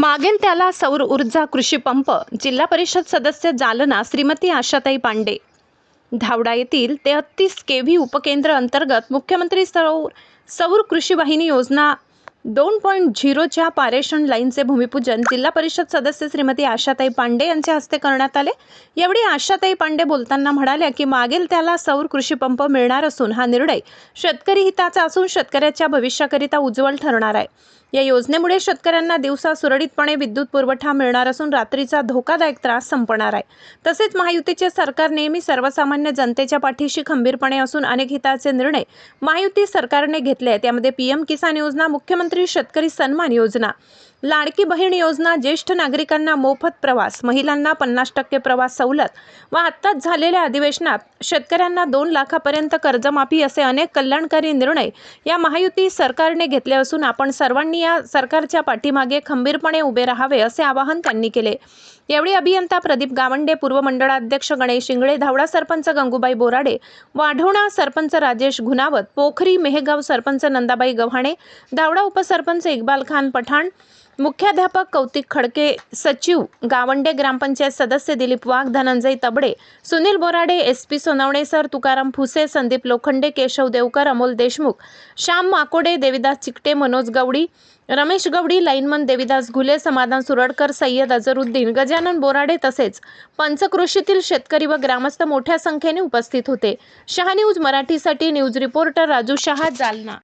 मागेल त्याला सौर ऊर्जा कृषी पंप. जिल्हा परिषद सदस्य जालना श्रीमती आशाताई पांडे. धावडा येथील 33 केव्ही उपकेंद्र अंतर्गत मुख्यमंत्री सौर कृषी वाहिनी योजना 2.0 च्या पारेषण लाईनचे भूमिपूजन जिल्हा परिषद सदस्य श्रीमती आशाताई पांडे यांच्या हस्ते करण्यात आले. यावेळी आशाताई पांडे बोलताना म्हणाल्या की मागेल त्याला सौर कृषी पंप मिळणार असून हा निर्णय शेतकरी हिताचा असून शेतकऱ्याच्या भविष्याकरिता उज्ज्वल ठरणार आहे. या योजनेमुळे शेतकऱ्यांना दिवसा सुरळीतपणे विद्युत पुरवठा मिळणार असून रात्रीचा धोकादायक त्रास संपणार आहे. तसेच महायुतीचे सरकार नेहमी सर्वसामान्य जनतेच्या पाठीशी खंबीरपणे असून अनेक हिताचे निर्णय महायुती सरकारने घेतले आहेत. त्यामध्ये पीएम किसान योजना, मुख्यमंत्री शेतकरी सन्मान योजना, लाडकी बहीण योजना, ज्येष्ठ नागरिकांना मोफत प्रवास, महिलांना 50% प्रवास सवलत व आत्ताच झालेल्या अधिवेशनात शेतकऱ्यांना 2 लाखापर्यंत कर्जमाफी असे अनेक कल्याणकारी निर्णय या महायुती सरकारने घेतले असून आपण सर्वांनी या सरकारच्या पाठीमागे खंबीरपणे उभे राहावे असे आवाहन त्यांनी केले. यावेळी अभियंता प्रदीप गावंडे, पूर्व मंडळाध्यक्ष गणेश इंगळे, धावडा सरपंच गंगूबाई बोराडे, वाढवणा सरपंच राजेश घुनावत, पोखरी मेहगाव सरपंच नंदाबाई गव्हाणे, धावडा उपसरपंच इक्बाल खान पठाण, मुख्याध्यापक कौतिक खडके, सचिव गावंडे, ग्रामपंचायत सदस्य दिलीप वाघ, Dhananjay Tabde, Sunil Borade, SP Sonawane sir, Tukaram फुसे, Sandeep Lokhande, Keshav Devkar, Amol Deshmukh, Shyam Makode, Devidas Chikte, Manoj Gawdi, Ramesh Gawdi, lineman Devidas Ghule, समाधान सुरडकर, सय्यद अझरुद्दीन, गजानन बोराडे तसेच पंचक्रोशीतील शेतकरी व ग्रामस्थ मोठ्या संख्येने उपस्थित होते. शहा न्यूज मराठीसाठी न्यूज रिपोर्टर राजू शहा, जालना.